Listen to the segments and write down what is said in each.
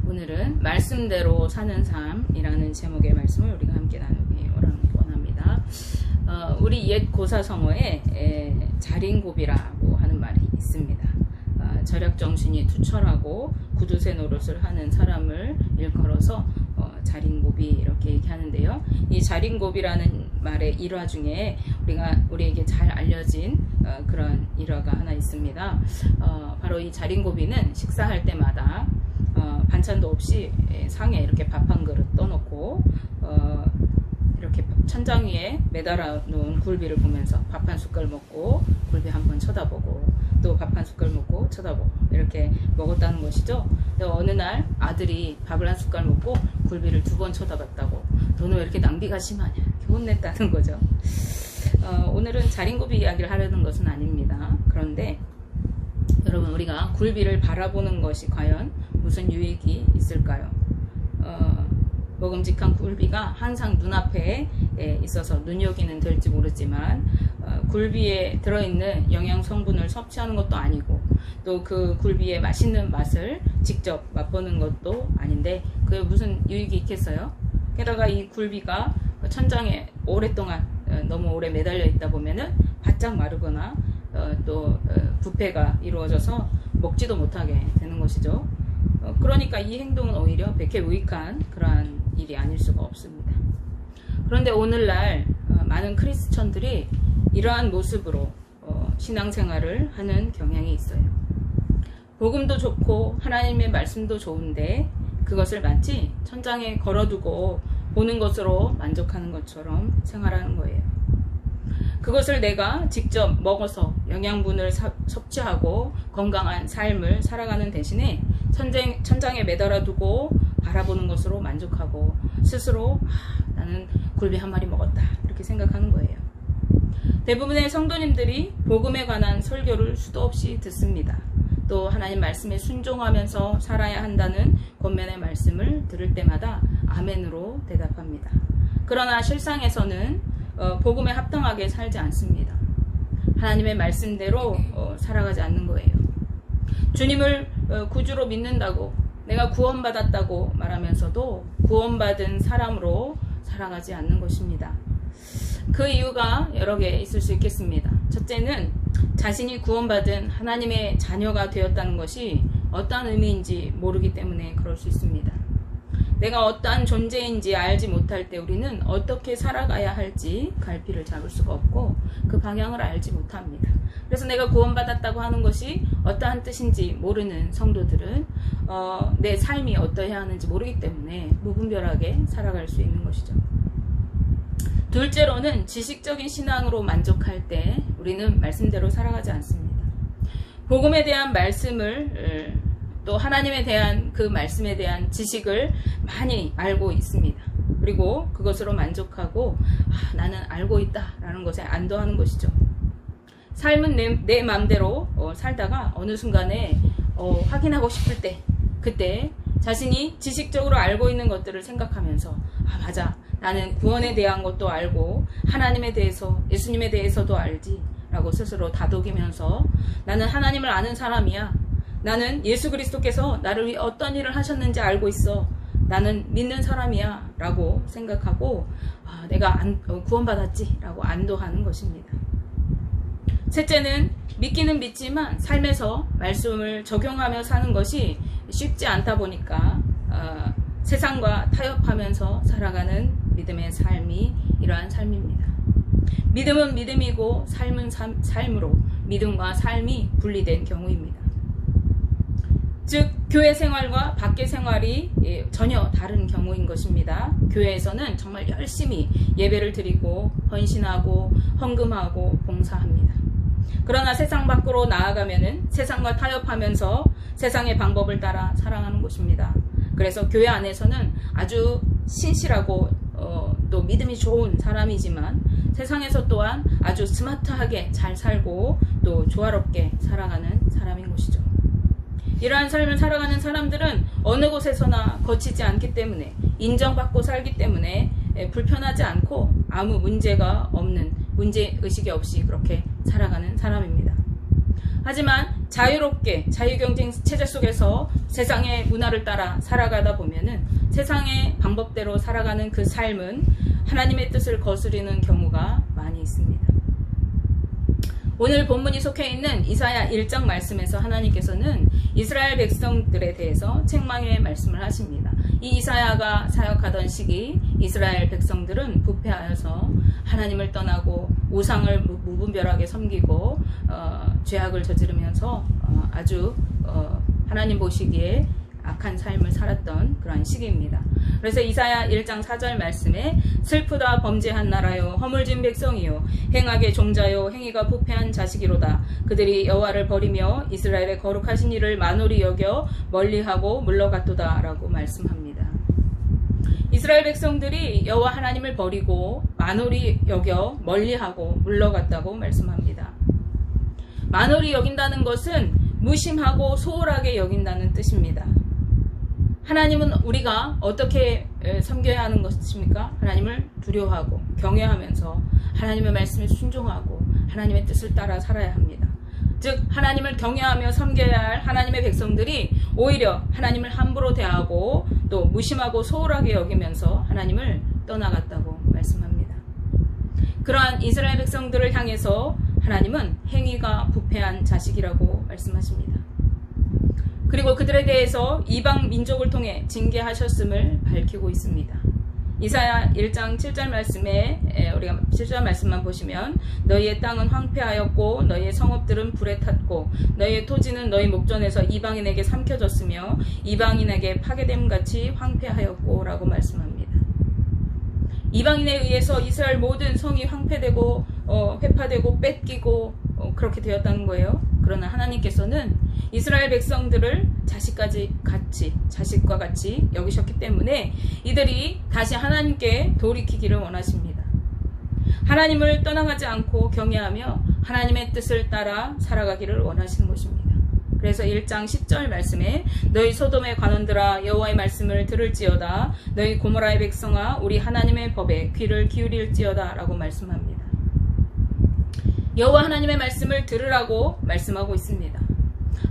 오늘은 말씀대로 사는 삶이라는 제목의 말씀을 우리가 함께 나누기 원합니다. 우리 옛 고사성어에 자린고비라고 하는 말이 있습니다. 절약정신이 투철하고 구두쇠 노릇을 하는 사람을 일컬어서 자린고비 이렇게 얘기하는데요. 이 자린고비라는 말의 일화 중에 우리에게 잘 알려진 그런 일화가 하나 있습니다. 바로 이 자린고비는 식사할 때마다 반찬도 없이 상에 이렇게 밥 한 그릇 떠놓고 이렇게 천장 위에 매달아 놓은 굴비를 보면서 밥 한 숟갈 먹고 굴비 한번 쳐다보고 또 밥 한 숟갈 먹고 쳐다보고 이렇게 먹었다는 것이죠. 어느 날 아들이 밥을 한 숟갈 먹고 굴비를 2번 쳐다봤다고 너는 왜 이렇게 낭비가 심하냐 이렇게 혼냈다는 거죠. 오늘은 자린고비 이야기를 하려는 것은 아닙니다. 그런데 여러분, 우리가 굴비를 바라보는 것이 과연 무슨 유익이 있을까요? 먹음직한 굴비가 항상 눈앞에 있어서 눈여기는 될지 모르지만 굴비에 들어있는 영양 성분을 섭취하는 것도 아니고 또 그 굴비의 맛있는 맛을 직접 맛보는 것도 아닌데 그게 무슨 유익이 있겠어요? 게다가 이 굴비가 천장에 오랫동안 너무 오래 매달려 있다 보면은 바짝 마르거나 또 부패가 이루어져서 먹지도 못하게 되는 것이죠. 그러니까 이 행동은 오히려 백해무익한 그러한 일이 아닐 수가 없습니다. 그런데 오늘날 많은 크리스천들이 이러한 모습으로 신앙생활을 하는 경향이 있어요. 복음도 좋고 하나님의 말씀도 좋은데 그것을 마치 천장에 걸어두고 보는 것으로 만족하는 것처럼 생활하는 거예요. 그것을 내가 직접 먹어서 영양분을 섭취하고 건강한 삶을 살아가는 대신에 천장에 매달아두고 바라보는 것으로 만족하고 스스로 나는 굴비 한 마리 먹었다 이렇게 생각하는 거예요. 대부분의 성도님들이 복음에 관한 설교를 수도 없이 듣습니다. 또 하나님 말씀에 순종하면서 살아야 한다는 권면의 말씀을 들을 때마다 아멘으로 대답합니다. 그러나 실상에서는 복음에 합당하게 살지 않습니다. 하나님의 말씀대로 살아가지 않는 거예요. 주님을 구주로 믿는다고 내가 구원받았다고 말하면서도 구원받은 사람으로 살아가지 않는 것입니다. 그 이유가 여러 개 있을 수 있겠습니다. 첫째는 자신이 구원받은 하나님의 자녀가 되었다는 것이 어떠한 의미인지 모르기 때문에 그럴 수 있습니다. 내가 어떠한 존재인지 알지 못할 때 우리는 어떻게 살아가야 할지 갈피를 잡을 수가 없고 그 방향을 알지 못합니다. 그래서 내가 구원받았다고 하는 것이 어떠한 뜻인지 모르는 성도들은 내 삶이 어떠해야 하는지 모르기 때문에 무분별하게 살아갈 수 있는 것이죠. 둘째로는 지식적인 신앙으로 만족할 때 우리는 말씀대로 살아가지 않습니다. 복음에 대한 말씀을 또 하나님에 대한 그 말씀에 대한 지식을 많이 알고 있습니다. 그리고 그것으로 만족하고 나는 알고 있다라는 것에 안도하는 것이죠. 삶은 내 마음대로 살다가 어느 순간에 확인하고 싶을 때 그때 자신이 지식적으로 알고 있는 것들을 생각하면서 맞아, 나는 구원에 대한 것도 알고 하나님에 대해서 예수님에 대해서도 알지 라고 스스로 다독이면서 나는 하나님을 아는 사람이야. 나는 예수 그리스도께서 나를 위해 어떤 일을 하셨는지 알고 있어. 나는 믿는 사람이야 라고 생각하고 내가 구원받았지 라고 안도하는 것입니다. 셋째는 믿기는 믿지만 삶에서 말씀을 적용하며 사는 것이 쉽지 않다 보니까 세상과 타협하면서 살아가는 믿음의 삶이 이러한 삶입니다. 믿음은 믿음이고 삶은 삶으로 믿음과 삶이 분리된 경우입니다. 즉 교회 생활과 밖의 생활이 전혀 다른 경우인 것입니다. 교회에서는 정말 열심히 예배를 드리고 헌신하고 헌금하고 봉사합니다. 그러나 세상 밖으로 나아가면은 세상과 타협하면서 세상의 방법을 따라 살아가는 것입니다. 그래서 교회 안에서는 아주 신실하고 또 믿음이 좋은 사람이지만 세상에서 또한 아주 스마트하게 잘 살고 또 조화롭게 살아가는 사람인 것이죠. 이러한 삶을 살아가는 사람들은 어느 곳에서나 거치지 않기 때문에 인정받고 살기 때문에 불편하지 않고 아무 문제가 없는 문제의식이 없이 그렇게 살아가는 사람입니다. 하지만 자유롭게 자유경쟁 체제 속에서 세상의 문화를 따라 살아가다 보면은 세상의 방법대로 살아가는 그 삶은 하나님의 뜻을 거스르는 경우가 많이 있습니다. 오늘 본문이 속해 있는 이사야 1장 말씀에서 하나님께서는 이스라엘 백성들에 대해서 책망의 말씀을 하십니다. 이 이사야가 사역하던 시기 이스라엘 백성들은 부패하여서 하나님을 떠나고 우상을 무분별하게 섬기고 죄악을 저지르면서 아주 하나님 보시기에 악한 삶을 살았던 그러한 시기입니다. 그래서 이사야 1장 4절 말씀에 슬프다 범죄한 나라요 허물진 백성이요 행악의 종자요 행위가 부패한 자식이로다. 그들이 여호와를 버리며 이스라엘의 거룩하신 이를 만홀히 여겨 멀리하고 물러갔도다 라고 말씀합니다. 이스라엘 백성들이 여호와 하나님을 버리고 만홀히 여겨 멀리하고 물러갔다고 말씀합니다. 만홀히 여긴다는 것은 무심하고 소홀하게 여긴다는 뜻입니다. 하나님은 우리가 어떻게 섬겨야 하는 것입니까? 하나님을 두려워하고 경외하면서 하나님의 말씀에 순종하고 하나님의 뜻을 따라 살아야 합니다. 즉 하나님을 경외하며 섬겨야 할 하나님의 백성들이 오히려 하나님을 함부로 대하고 또 무심하고 소홀하게 여기면서 하나님을 떠나갔다고 말씀합니다. 그러한 이스라엘 백성들을 향해서 하나님은 행위가 부패한 자식이라고 말씀하십니다. 그리고 그들에 대해서 이방 민족을 통해 징계하셨음을 밝히고 있습니다. 이사야 1장 7절 말씀에 우리가 7절 말씀만 보시면 너희의 땅은 황폐하였고 너희의 성읍들은 불에 탔고 너희의 토지는 너희 목전에서 이방인에게 삼켜졌으며 이방인에게 파괴됨같이 황폐하였고 라고 말씀합니다. 이방인에 의해서 이스라엘 모든 성이 황폐되고 회파되고 뺏기고 그렇게 되었다는 거예요. 그러나 하나님께서는 이스라엘 백성들을 자식과 같이 여기셨기 때문에 이들이 다시 하나님께 돌이키기를 원하십니다. 하나님을 떠나가지 않고 경외하며 하나님의 뜻을 따라 살아가기를 원하시는 것입니다. 그래서 1장 10절 말씀에 너희 소돔의 관원들아 여호와의 말씀을 들을지어다 너희 고모라의 백성아 우리 하나님의 법에 귀를 기울일지어다 라고 말씀합니다. 여호와 하나님의 말씀을 들으라고 말씀하고 있습니다.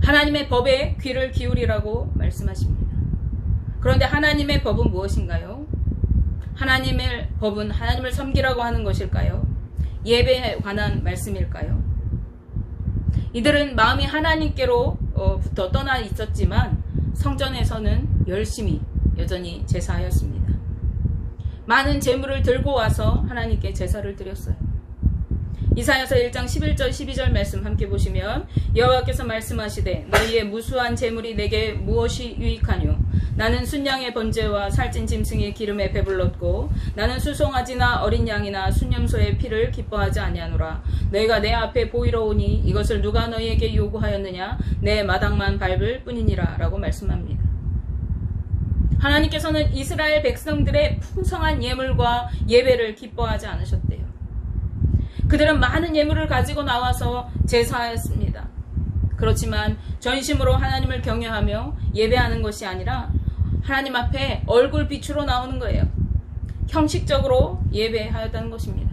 하나님의 법에 귀를 기울이라고 말씀하십니다. 그런데 하나님의 법은 무엇인가요? 하나님의 법은 하나님을 섬기라고 하는 것일까요? 예배에 관한 말씀일까요? 이들은 마음이 하나님께로부터 떠나 있었지만 성전에서는 열심히 여전히 제사하였습니다. 많은 제물을 들고 와서 하나님께 제사를 드렸어요. 이사야서 1장 11절 12절 말씀 함께 보시면 여호와께서 말씀하시되 너희의 무수한 제물이 내게 무엇이 유익하뇨? 나는 순양의 번제와 살찐 짐승의 기름에 배불렀고 나는 수송아지나 어린 양이나 순염소의 피를 기뻐하지 아니하노라. 너희가 내 앞에 보이러 오니 이것을 누가 너희에게 요구하였느냐? 내 마당만 밟을 뿐이니라 라고 말씀합니다. 하나님께서는 이스라엘 백성들의 풍성한 예물과 예배를 기뻐하지 않으셨대요. 그들은 많은 예물을 가지고 나와서 제사하였습니다. 그렇지만 전심으로 하나님을 경외하며 예배하는 것이 아니라 하나님 앞에 얼굴 빛으로 나오는 거예요. 형식적으로 예배하였다는 것입니다.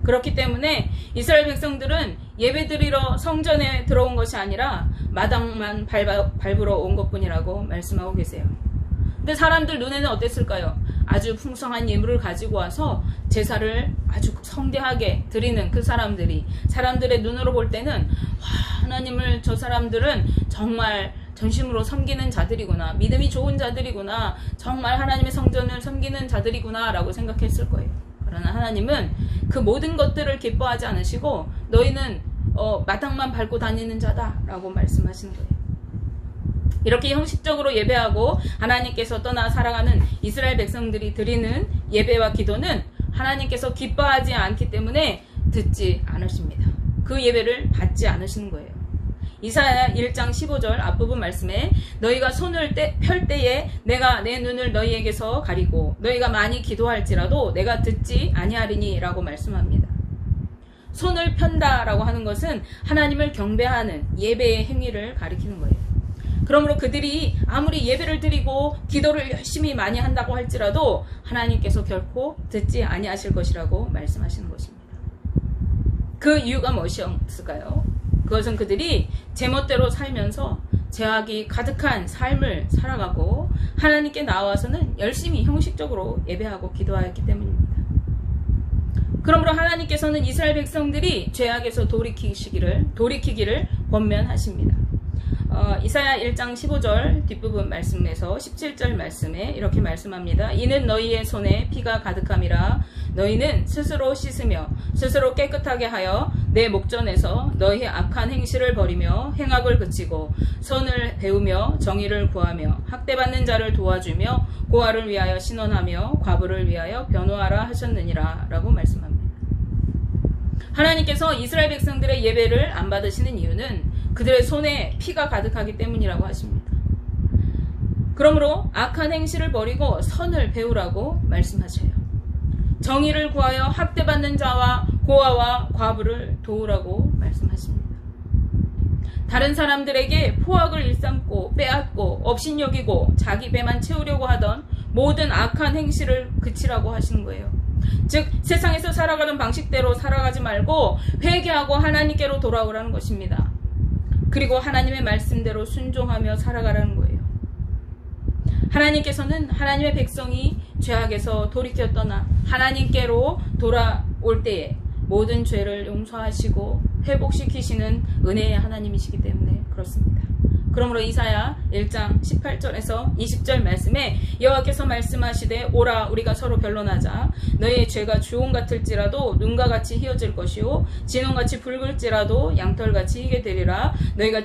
그렇기 때문에 이스라엘 백성들은 예배드리러 성전에 들어온 것이 아니라 마당만 밟으러 온 것뿐이라고 말씀하고 계세요. 근데 사람들 눈에는 어땠을까요? 아주 풍성한 예물을 가지고 와서 제사를 아주 성대하게 드리는 그 사람들의 눈으로 볼 때는 하나님을 저 사람들은 정말 전심으로 섬기는 자들이구나, 믿음이 좋은 자들이구나, 정말 하나님의 성전을 섬기는 자들이구나 라고 생각했을 거예요. 그러나 하나님은 그 모든 것들을 기뻐하지 않으시고 너희는 마당만 밟고 다니는 자다 라고 말씀하시는 거예요. 이렇게 형식적으로 예배하고 하나님께서 떠나 살아가는 이스라엘 백성들이 드리는 예배와 기도는 하나님께서 기뻐하지 않기 때문에 듣지 않으십니다. 그 예배를 받지 않으시는 거예요. 이사야 1장 15절 앞부분 말씀에 너희가 손을 펼 때에 내가 내 눈을 너희에게서 가리고 너희가 많이 기도할지라도 내가 듣지 아니하리니 라고 말씀합니다. 손을 편다 라고 하는 것은 하나님을 경배하는 예배의 행위를 가리키는 거예요. 그러므로 그들이 아무리 예배를 드리고 기도를 열심히 많이 한다고 할지라도 하나님께서 결코 듣지 아니하실 것이라고 말씀하시는 것입니다. 그 이유가 무엇이었을까요? 그것은 그들이 제멋대로 살면서 죄악이 가득한 삶을 살아가고 하나님께 나와서는 열심히 형식적으로 예배하고 기도하였기 때문입니다. 그러므로 하나님께서는 이스라엘 백성들이 죄악에서 돌이키기를 권면하십니다. 이사야 1장 15절 뒷부분 말씀에서 17절 말씀에 이렇게 말씀합니다. 이는 너희의 손에 피가 가득함이라. 너희는 스스로 씻으며 스스로 깨끗하게 하여 내 목전에서 너희의 악한 행실을 버리며 행악을 그치고 선을 배우며 정의를 구하며 학대받는 자를 도와주며 고아를 위하여 신원하며 과부를 위하여 변호하라 하셨느니라 라고 말씀합니다. 하나님께서 이스라엘 백성들의 예배를 안 받으시는 이유는 그들의 손에 피가 가득하기 때문이라고 하십니다. 그러므로 악한 행실을 버리고 선을 배우라고 말씀하셔요. 정의를 구하여 학대받는 자와 고아와 과부를 도우라고 말씀하십니다. 다른 사람들에게 포악을 일삼고 빼앗고 업신여기고 자기 배만 채우려고 하던 모든 악한 행실을 그치라고 하시는 거예요. 즉 세상에서 살아가는 방식대로 살아가지 말고 회개하고 하나님께로 돌아오라는 것입니다. 그리고 하나님의 말씀대로 순종하며 살아가라는 거예요. 하나님께서는 하나님의 백성이 죄악에서 돌이켜 떠나 하나님께로 돌아올 때에 모든 죄를 용서하시고 회복시키시는 은혜의 하나님이시기 때문에 그렇습니다. 그러므로 이사야 1장 18절에서 20절 말씀에 여호와께서 말씀하시되 오라 우리가 서로 변론하자. 너희의 죄가 주홍 같을지라도 눈과 같이 희어질 것이요 진홍같이 붉을지라도 양털같이 희게 되리라. 너희가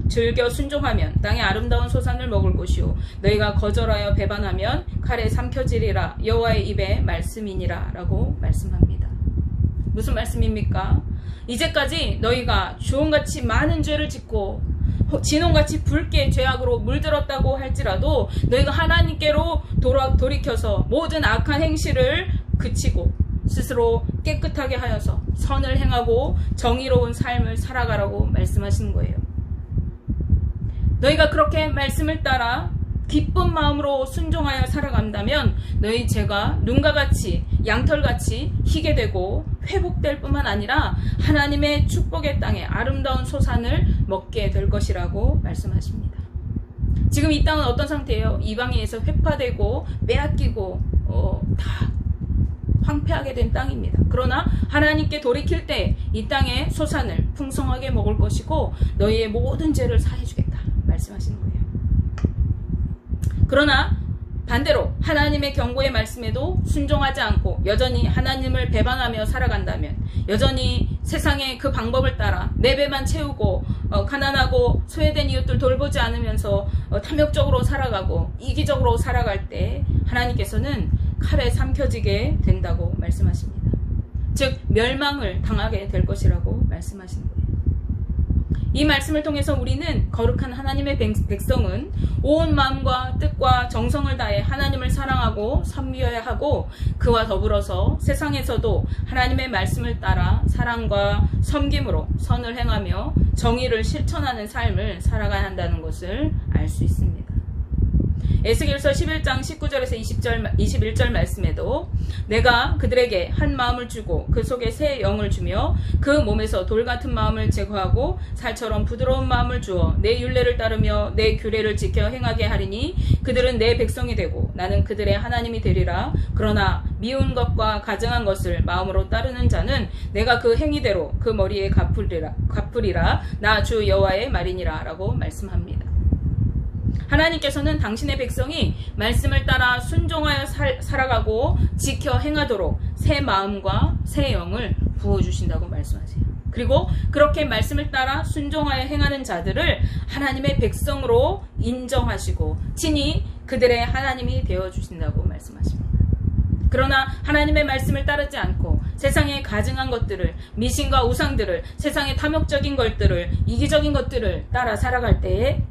즐겨 순종하면 땅의 아름다운 소산을 먹을 것이요 너희가 거절하여 배반하면 칼에 삼켜지리라. 여호와의 입에 말씀이니라 라고 말씀합니다. 무슨 말씀입니까? 이제까지 너희가 주홍같이 많은 죄를 짓고 진홍같이 붉게 죄악으로 물들었다고 할지라도 너희가 하나님께로 돌이켜서 모든 악한 행실을 그치고 스스로 깨끗하게 하여서 선을 행하고 정의로운 삶을 살아가라고 말씀하시는 거예요. 너희가 그렇게 말씀을 따라 기쁜 마음으로 순종하여 살아간다면 너희 죄가 눈과 같이 양털같이 희게 되고 회복될 뿐만 아니라 하나님의 축복의 땅에 아름다운 소산을 먹게 될 것이라고 말씀하십니다. 지금 이 땅은 어떤 상태예요? 이방에 의해서 회파되고 빼앗기고 다 황폐하게 된 땅입니다. 그러나 하나님께 돌이킬 때 이 땅의 소산을 풍성하게 먹을 것이고 너희의 모든 죄를 사해주겠다 말씀하시는 거예요. 그러나 반대로 하나님의 경고의 말씀에도 순종하지 않고 여전히 하나님을 배반하며 살아간다면 여전히 세상의 그 방법을 따라 내 배만 채우고 가난하고 소외된 이웃들 돌보지 않으면서 탐욕적으로 살아가고 이기적으로 살아갈 때 하나님께서는 칼에 삼켜지게 된다고 말씀하십니다. 즉 멸망을 당하게 될 것이라고 말씀하시는 거예요. 이 말씀을 통해서 우리는 거룩한 하나님의 백성은 온 마음과 뜻과 정성을 다해 하나님을 사랑하고 섬겨야 하고 그와 더불어서 세상에서도 하나님의 말씀을 따라 사랑과 섬김으로 선을 행하며 정의를 실천하는 삶을 살아가야 한다는 것을 알 수 있습니다. 에스겔서 11장 19절에서 21절 말씀에도 내가 그들에게 한 마음을 주고 그 속에 새 영을 주며 그 몸에서 돌 같은 마음을 제거하고 살처럼 부드러운 마음을 주어 내 율례를 따르며 내 규례를 지켜 행하게 하리니 그들은 내 백성이 되고 나는 그들의 하나님이 되리라. 그러나 미운 것과 가증한 것을 마음으로 따르는 자는 내가 그 행위대로 그 머리에 갚으리라. 나 주 여호와의 말이니라 라고 말씀합니다. 하나님께서는 당신의 백성이 말씀을 따라 순종하여 살아가고 지켜 행하도록 새 마음과 새 영을 부어주신다고 말씀하세요. 그리고 그렇게 말씀을 따라 순종하여 행하는 자들을 하나님의 백성으로 인정하시고 친히 그들의 하나님이 되어주신다고 말씀하십니다. 그러나 하나님의 말씀을 따르지 않고 세상의 가증한 것들을, 미신과 우상들을, 세상의 탐욕적인 것들을, 이기적인 것들을 따라 살아갈 때에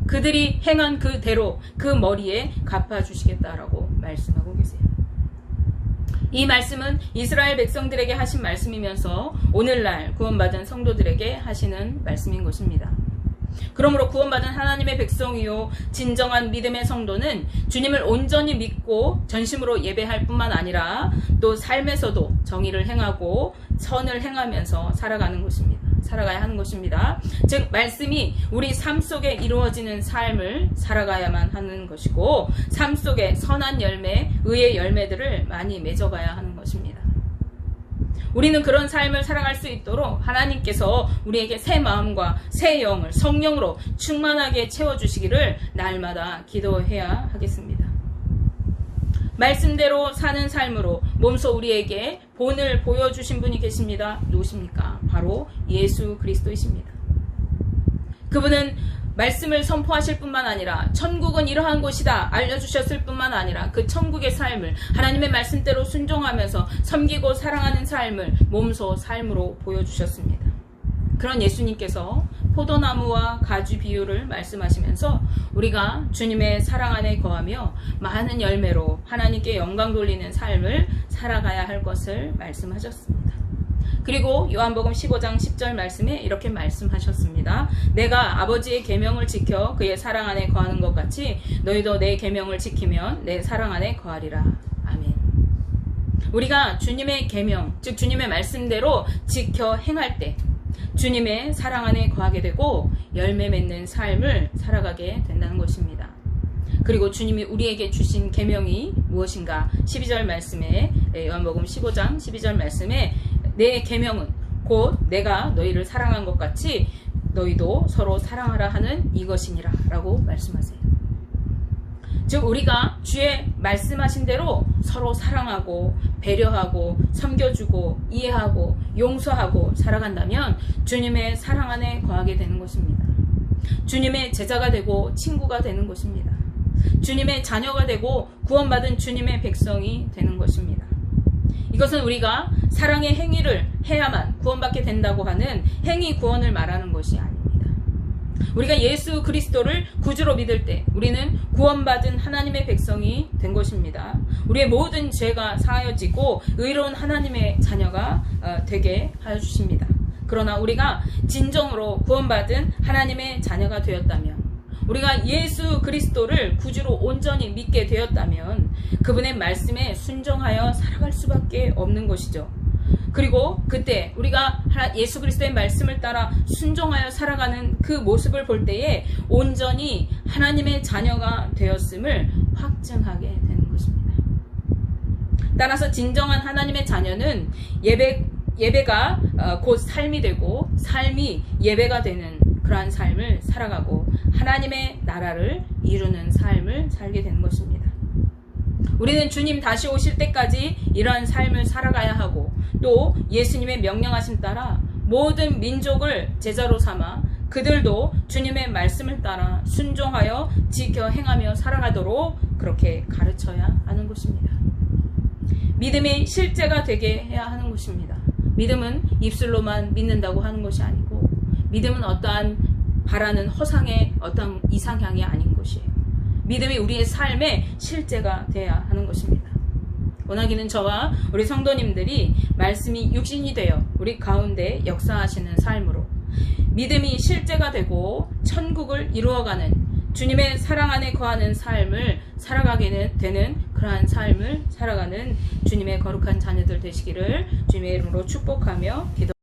그들이 행한 그대로 그 머리에 갚아주시겠다라고 말씀하고 계세요. 이 말씀은 이스라엘 백성들에게 하신 말씀이면서 오늘날 구원받은 성도들에게 하시는 말씀인 것입니다. 그러므로 구원받은 하나님의 백성이요 진정한 믿음의 성도는 주님을 온전히 믿고 전심으로 예배할 뿐만 아니라 또 삶에서도 정의를 행하고 선을 행하면서 살아가는 것입니다. 살아가야 하는 것입니다. 즉 말씀이 우리 삶 속에 이루어지는 삶을 살아가야만 하는 것이고, 삶 속에 선한 열매, 의의 열매들을 많이 맺어가야 하는 것입니다. 우리는 그런 삶을 살아갈 수 있도록 하나님께서 우리에게 새 마음과 새 영을 성령으로 충만하게 채워주시기를 날마다 기도해야 하겠습니다. 말씀대로 사는 삶으로 몸소 우리에게 본을 보여주신 분이 계십니다. 누구십니까? 바로 예수 그리스도이십니다. 그분은 말씀을 선포하실 뿐만 아니라 천국은 이러한 곳이다 알려주셨을 뿐만 아니라 그 천국의 삶을 하나님의 말씀대로 순종하면서 섬기고 사랑하는 삶을 몸소 삶으로 보여주셨습니다. 그런 예수님께서 포도나무와 가지 비유를 말씀하시면서 우리가 주님의 사랑 안에 거하며 많은 열매로 하나님께 영광 돌리는 삶을 살아가야 할 것을 말씀하셨습니다. 그리고 요한복음 15장 10절 말씀에 이렇게 말씀하셨습니다. 내가 아버지의 계명을 지켜 그의 사랑 안에 거하는 것 같이 너희도 내 계명을 지키면 내 사랑 안에 거하리라. 아멘. 우리가 주님의 계명, 즉 주님의 말씀대로 지켜 행할 때 주님의 사랑 안에 거하게 되고 열매 맺는 삶을 살아가게 된다는 것입니다. 그리고 주님이 우리에게 주신 계명이 무엇인가? 12절 말씀에, 요한복음 15장 12절 말씀에 내 계명은 곧 내가 너희를 사랑한 것 같이 너희도 서로 사랑하라 하는 이것이니라 라고 말씀하세요. 즉 우리가 주의 말씀하신 대로 서로 사랑하고 배려하고 섬겨주고 이해하고 용서하고 살아간다면 주님의 사랑 안에 거하게 되는 것입니다. 주님의 제자가 되고 친구가 되는 것입니다. 주님의 자녀가 되고 구원받은 주님의 백성이 되는 것입니다. 이것은 우리가 사랑의 행위를 해야만 구원받게 된다고 하는 행위 구원을 말하는 것이 아닙니다. 우리가 예수 그리스도를 구주로 믿을 때 우리는 구원받은 하나님의 백성이 된 것입니다. 우리의 모든 죄가 사하여지고 의로운 하나님의 자녀가 되게 하여 주십니다. 그러나 우리가 진정으로 구원받은 하나님의 자녀가 되었다면, 우리가 예수 그리스도를 구주로 온전히 믿게 되었다면 그분의 말씀에 순종하여 살아갈 수밖에 없는 것이죠. 그리고 그때 우리가 예수 그리스도의 말씀을 따라 순종하여 살아가는 그 모습을 볼 때에 온전히 하나님의 자녀가 되었음을 확증하게 되는 것입니다. 따라서 진정한 하나님의 자녀는 예배가 곧 삶이 되고 삶이 예배가 되는 그러한 삶을 살아가고 하나님의 나라를 이루는 삶을 살게 되는 것입니다. 우리는 주님 다시 오실 때까지 이러한 삶을 살아가야 하고, 또 예수님의 명령하심 따라 모든 민족을 제자로 삼아 그들도 주님의 말씀을 따라 순종하여 지켜 행하며 살아가도록 그렇게 가르쳐야 하는 것입니다. 믿음이 실제가 되게 해야 하는 것입니다. 믿음은 입술로만 믿는다고 하는 것이 아니고, 믿음은 어떠한 바라는 허상의 어떤 이상향이 아닌 것이에요. 믿음이 우리의 삶의 실제가 돼야 하는 것입니다. 원하기는 저와 우리 성도님들이 말씀이 육신이 되어 우리 가운데 역사하시는 삶으로 믿음이 실제가 되고 천국을 이루어가는 주님의 사랑 안에 거하는 삶을 살아가게 되는 그러한 삶을 살아가는 주님의 거룩한 자녀들 되시기를 주님의 이름으로 축복하며 기도